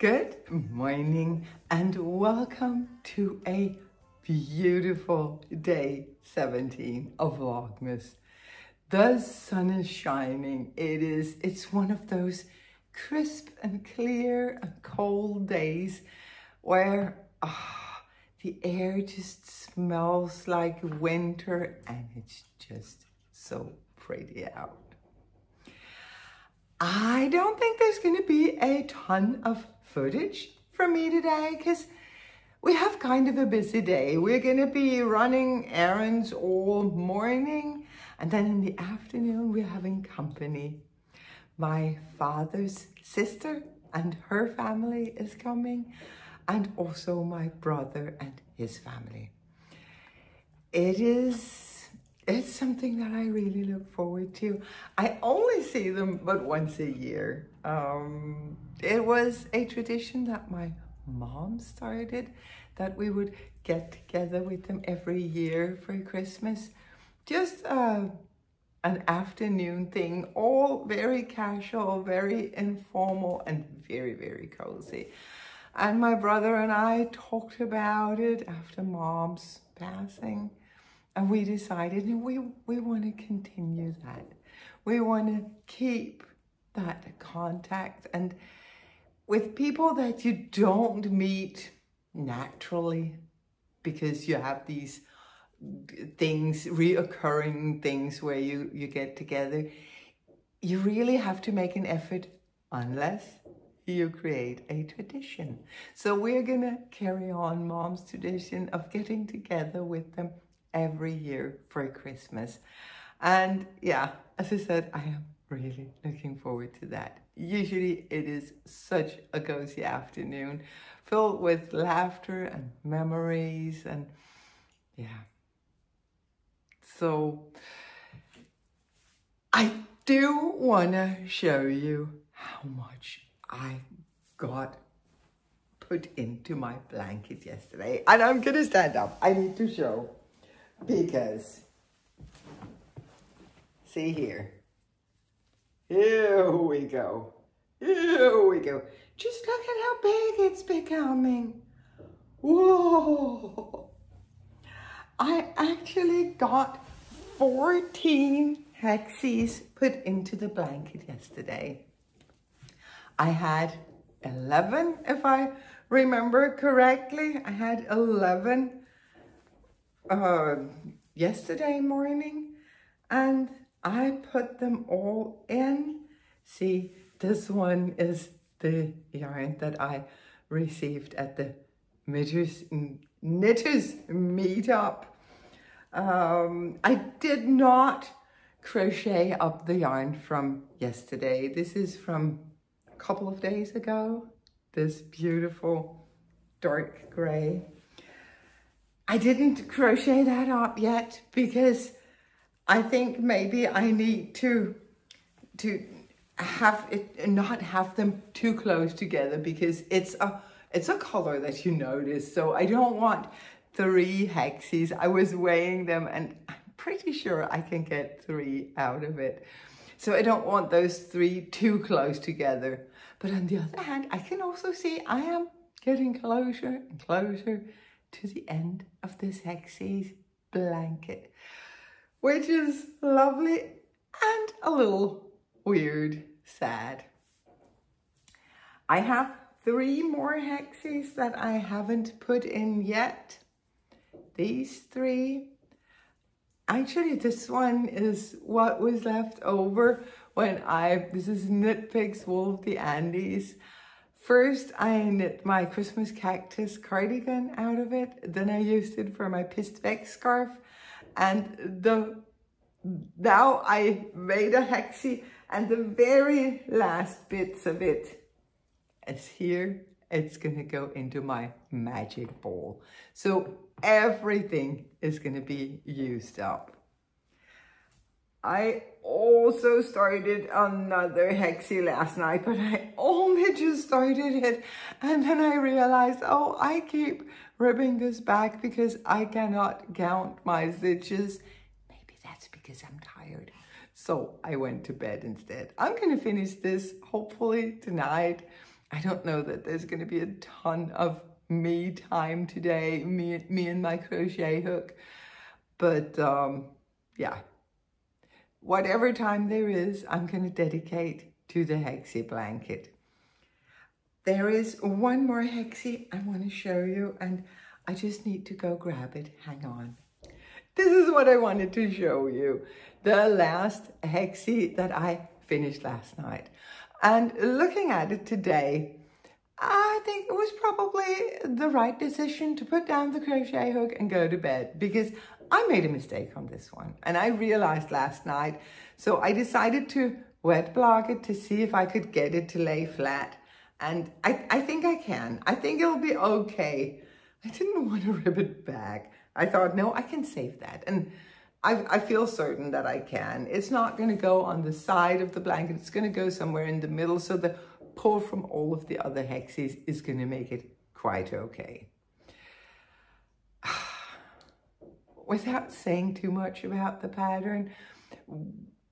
Good morning and welcome to a beautiful day 17 of Vlogmas. The sun is shining. It's one of those crisp and clear and cold days where the air just smells like winter and it's just so pretty out. I don't think there's going to be a ton of footage from me today because we have kind of a busy day. We're going to be running errands all morning, and then in the afternoon we're having company. My father's sister and her family is coming, and also my brother and his family. It's something that I really look forward to. I only see them but once a year. It was a tradition that my mom started, that we would get together with them every year for Christmas. Just an afternoon thing, all very casual, very informal, and very, very cozy. And my brother and I talked about it after Mom's passing. And we decided we want to continue that. We want to keep that contact, and with people that you don't meet naturally because you have these things, reoccurring things where you get together, you really have to make an effort unless you create a tradition. So we're going to carry on Mom's tradition of getting together with them every year for Christmas. And yeah, as I said, I am really looking forward to that. Usually it is such a cozy afternoon filled with laughter and memories, and yeah. So I do want to show you how much I got put into my blanket yesterday. And I'm gonna stand up. I need to show. Because, see here, here we go, here we go. Just look at how big it's becoming. Whoa! I actually got 14 hexies put into the blanket yesterday. I had 11, if I remember correctly. I had 11 yesterday morning, and I put them all in. See, this one is the yarn that I received at the knitters meetup. I did not crochet up the yarn from yesterday. This is from a couple of days ago, this beautiful dark gray. I didn't crochet that up yet because I think maybe I need to have it, not have them too close together, because it's a color that you notice. So I don't want 3 hexies. I was weighing them and I'm pretty sure I can get 3 out of it. So I don't want those 3 too close together. But on the other hand, I can also see I am getting closer and closer to the end of this hexie's blanket, which is lovely and a little weird, sad. I have 3 more hexies that I haven't put in yet. These 3. Actually, this one is what was left over when this is Knit Pig's Wool of the Andes. First, I knit my Christmas cactus cardigan out of it. Then I used it for my Pistvex scarf. And now I made a hexie, and the very last bits of it is here. It's gonna go into my magic ball. So everything is gonna be used up. I also started another hexie last night, but I only just started it, and then I realized, oh, I keep ripping this back because I cannot count my stitches. Maybe that's because I'm tired. So I went to bed instead. I'm gonna finish this hopefully tonight. I don't know that there's going to be a ton of me time today, me and my crochet hook, but yeah, whatever time there is, I'm going to dedicate to the hexie blanket. There is one more hexie I want to show you, and I just need to go grab it. Hang on. This is what I wanted to show you. The last hexie that I finished last night. And looking at it today, I think it was probably the right decision to put down the crochet hook and go to bed, because I made a mistake on this one and I realized last night. So I decided to wet block it to see if I could get it to lay flat. And I think I can. I think it'll be okay. I didn't want to rip it back. I thought, no, I can save that. And I feel certain that I can. It's not going to go on the side of the blanket. It's going to go somewhere in the middle. So the pull from all of the other hexies is going to make it quite okay. Without saying too much about the pattern,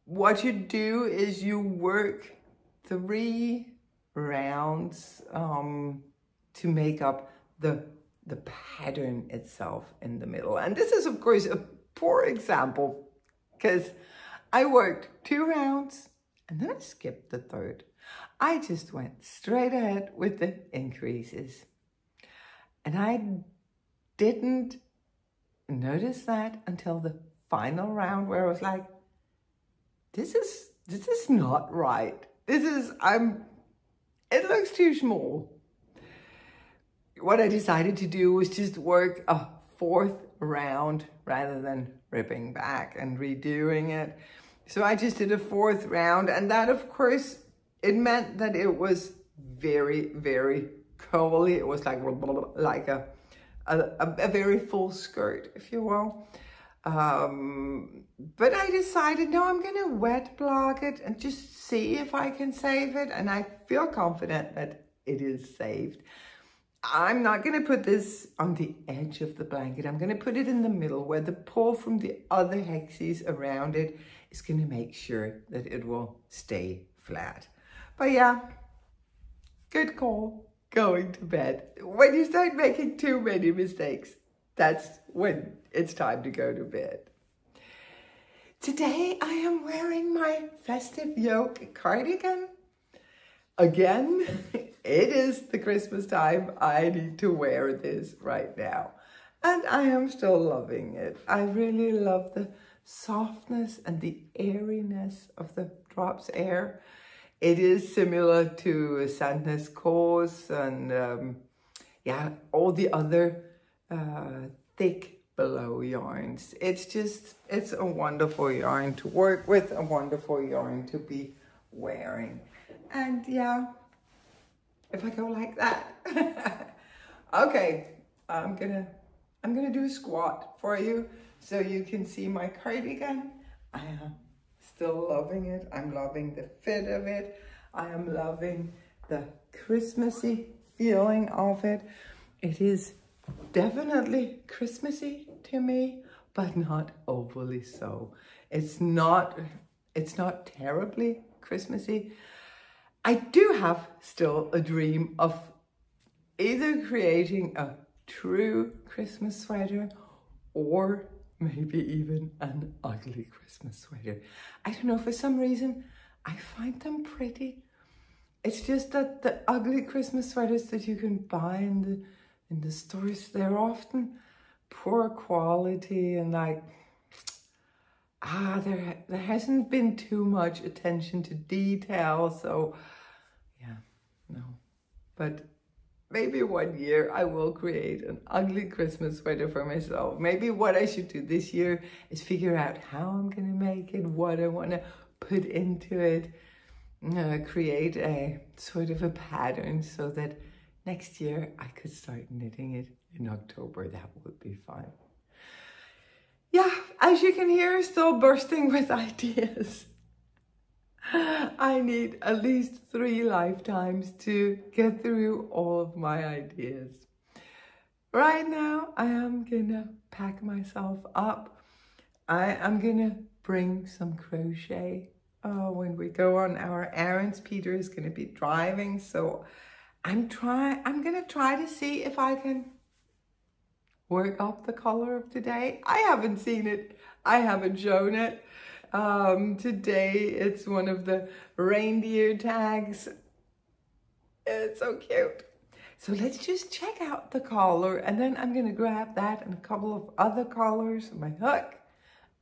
what you do is you work 3 rounds to make up the pattern itself in the middle. And this is, of course, a poor example because I worked 2 rounds and then I skipped the 3rd. I just went straight ahead with the increases. And I didn't notice that until the final round, where I was like, this is not right. It looks too small. What I decided to do was just work a 4th round rather than ripping back and redoing it. So I just did a 4th round, and that, of course, it meant that it was very, very curly. It was like a very full skirt, if you will. But I decided, no, I'm going to wet block it and just see if I can save it. And I feel confident that it is saved. I'm not going to put this on the edge of the blanket. I'm going to put it in the middle where the pull from the other hexies around it is going to make sure that it will stay flat. But yeah, good call, going to bed. When you start making too many mistakes, that's when it's time to go to bed. Today I am wearing my festive yoke cardigan. Again, it is the Christmas time. I need to wear this right now. And I am still loving it. I really love the softness and the airiness of the drops air. It is similar to Sandnes Cause and yeah, all the other thick below yarns. It's a wonderful yarn to work with, a wonderful yarn to be wearing. And yeah, if I go like that. Okay, I'm gonna do a squat for you so you can see my cardigan. I am still loving it. I'm loving the fit of it. I am loving the Christmassy feeling of it. It is definitely Christmassy to me, but not overly so. It's not terribly Christmassy. I do have still a dream of either creating a true Christmas sweater or maybe even an ugly Christmas sweater. I don't know, for some reason, I find them pretty. It's just that the ugly Christmas sweaters that you can buy in the stores, they're often poor quality and like, there hasn't been too much attention to detail. So yeah, no. But maybe one year I will create an ugly Christmas sweater for myself. Maybe what I should do this year is figure out how I'm going to make it, what I want to put into it, create a sort of a pattern so that next year I could start knitting it in October. That would be fun. Yeah, as you can hear, still bursting with ideas. I need at least 3 lifetimes to get through all of my ideas. Right now, I am gonna pack myself up. I am gonna bring some crochet when we go on our errands. Peter is gonna be driving, so I'm gonna try to see if I can work up the color of today. I haven't seen it. I haven't shown it. Today it's one of the reindeer tags. It's so cute. So let's just check out the color, and then I'm gonna grab that and a couple of other colors, my hook,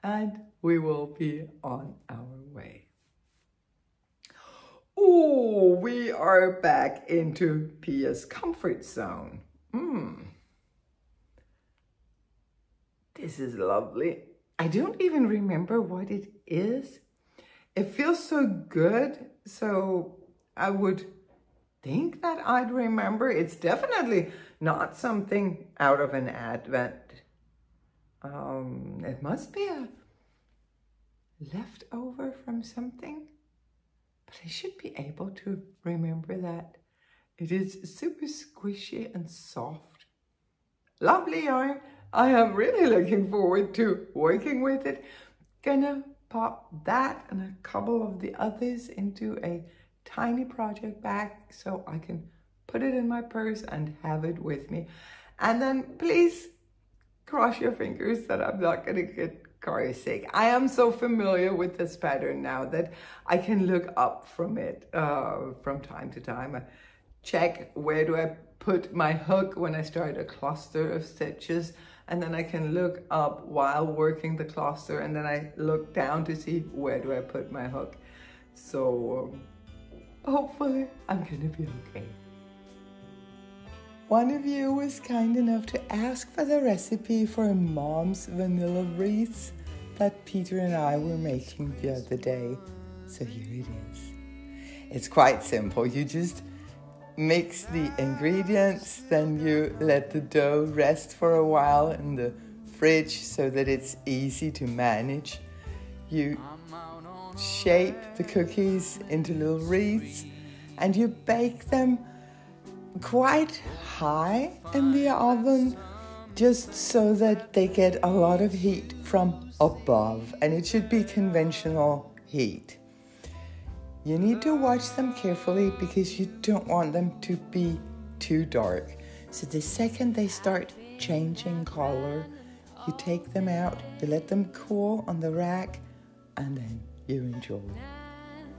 and we will be on our way. Oh, we are back into Pia's comfort zone. This is lovely. I don't even remember what it is. It feels so good, so I would think that I'd remember. It's definitely not something out of an advent. It must be a leftover from something, but I should be able to remember that. It is super squishy and soft. Lovely yarn. I am really looking forward to working with it. Gonna pop that and a couple of the others into a tiny project bag so I can put it in my purse and have it with me. And then please cross your fingers that I'm not gonna get car sick. I am so familiar with this pattern now that I can look up from it from time to time. I check where do I put my hook when I start a cluster of stitches, and then I can look up while working the cluster, and then I look down to see where do I put my hook. So hopefully I'm gonna be okay. One of you was kind enough to ask for the recipe for Mom's vanilla wreaths that Peter and I were making the other day. So here it is. It's quite simple. You just mix the ingredients, then you let the dough rest for a while in the fridge so that it's easy to manage. You shape the cookies into little wreaths and you bake them quite high in the oven just so that they get a lot of heat from above, and it should be conventional heat. You need to watch them carefully because you don't want them to be too dark. So the second they start changing color, you take them out, you let them cool on the rack, and then you enjoy.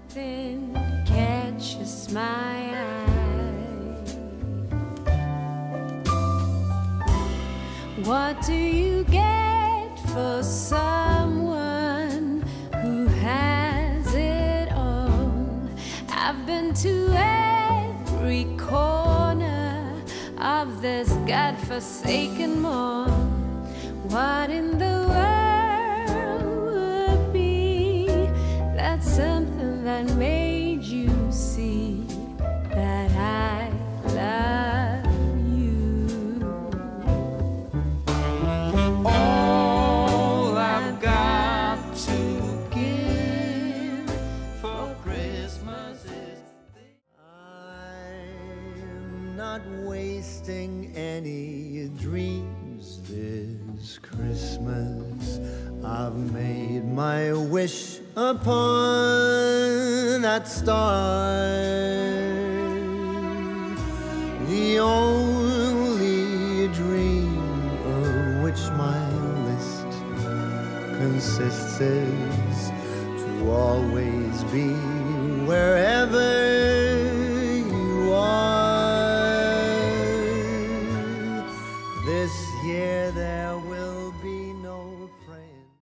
Nothing catches my eye. What do you get for someone who has it all? I've been to every corner of this godforsaken mall. What in the world would be that something that made you see that I love you? All I've got to give for Christmas is I'm not wasting any dreams this Christmas. I've made my wish upon that star. The only dream of which my list consists is to always be wherever